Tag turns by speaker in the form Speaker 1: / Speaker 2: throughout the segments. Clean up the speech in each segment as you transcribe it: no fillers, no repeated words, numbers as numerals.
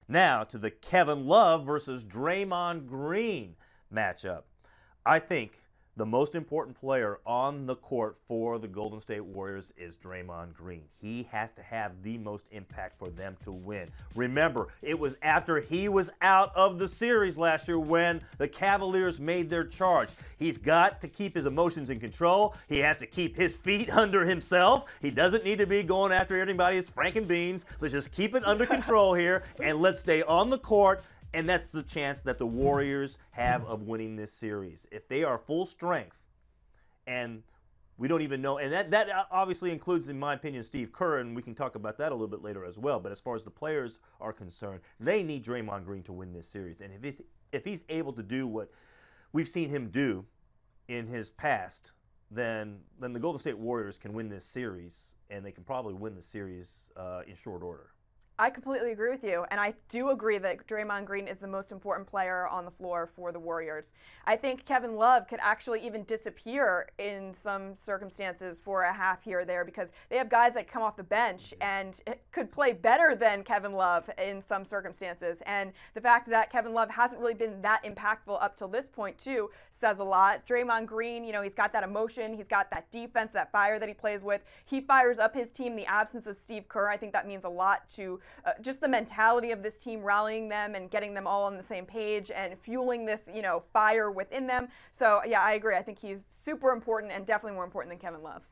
Speaker 1: Now to the Kevin Love versus Draymond Green matchup. I think the most important player on the court for the Golden State Warriors is Draymond Green. He has to have the most impact for them to win. Remember, it was after he was out of the series last year when the Cavaliers made their charge. He's got to keep his emotions in control. He has to keep his feet under himself. He doesn't need to be going after everybody's Franken beans. Let's just keep it under control here and let's stay on the court. And that's the chance that the Warriors have of winning this series. If they are full strength, and we don't even know, and that obviously includes, in my opinion, Steve Kerr, and we can talk about that a little bit later as well. But as far as the players are concerned, they need Draymond Green to win this series. And if he's able to do what we've seen him do in his past, then the Golden State Warriors can win this series, and they can probably win the series in short order.
Speaker 2: I completely agree with you, and I do agree that Draymond Green is the most important player on the floor for the Warriors. I think Kevin Love could actually even disappear in some circumstances for a half here or there because they have guys that come off the bench and could play better than Kevin Love in some circumstances. And the fact that Kevin Love hasn't really been that impactful up till this point, too, says a lot. Draymond Green, he's got that emotion, he's got that defense, that fire that he plays with. He fires up his team in the absence of Steve Kerr. I think that means a lot to just the mentality of this team, rallying them and getting them all on the same page and fueling this, fire within them. So, yeah, I agree. I think he's super important and definitely more important than Kevin Love.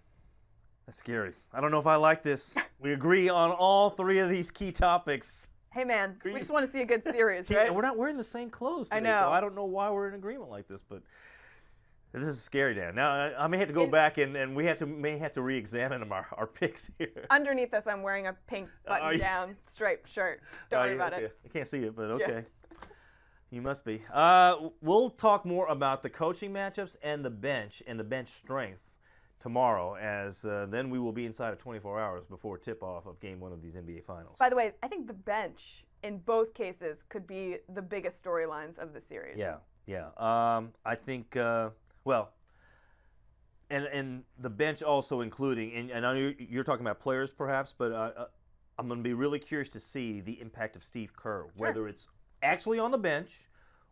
Speaker 1: That's scary. I don't know if I like this. We agree on all three of these key topics.
Speaker 2: Hey, man, we just want to see a good series, right?
Speaker 1: And we're not wearing the same clothes today,
Speaker 2: I know.
Speaker 1: so I don't know why we're in agreement like this, but this is scary, Dan. Now, I may have to go back and we may have to re-examine our picks here.
Speaker 2: Underneath this, I'm wearing a pink button-down striped shirt. Don't worry about it.
Speaker 1: I can't see it, but okay.
Speaker 2: Yeah.
Speaker 1: You must be. We'll talk more about the coaching matchups and the bench strength tomorrow, as then we will be inside of 24 hours before tip-off of Game 1 of these NBA Finals.
Speaker 2: By the way, I think the bench in both cases could be the biggest storylines of the series.
Speaker 1: Yeah. I think... Well, and the bench also including, and I know you're talking about players perhaps, but I'm going to be really curious to see the impact of Steve Kerr, whether it's actually on the bench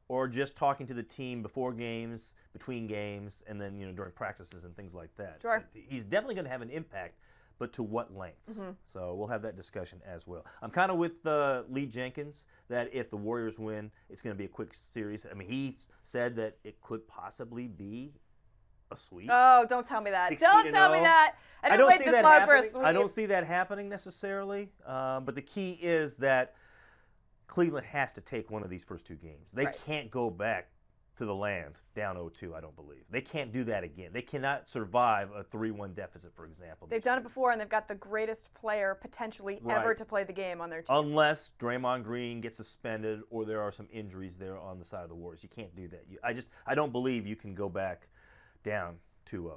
Speaker 1: or just talking to the team before games, between games, and then during practices and things like that.
Speaker 2: Sure.
Speaker 1: He's definitely going to have an impact, but to what lengths?
Speaker 2: Mm-hmm.
Speaker 1: So we'll have that discussion as well. I'm kind of with Lee Jenkins that if the Warriors win, it's going to be a quick series. I mean, he said that it could possibly be a sweep.
Speaker 2: Oh, don't tell me that. Don't tell me that. I didn't wait this long for a sweep.
Speaker 1: I don't see that happening necessarily, but the key is that Cleveland has to take one of these first two games. They can't go back to the land down 0-2, I don't believe. They can't do that again. They cannot survive a 3-1 deficit, for example.
Speaker 2: They've done it before, and they've got the greast player potentially ever to play the game on their team.
Speaker 1: Unless Draymond Green gets suspended or there are some injuries there on the side of the Warriors. You can't do that. I don't believe you can go back down 2-0.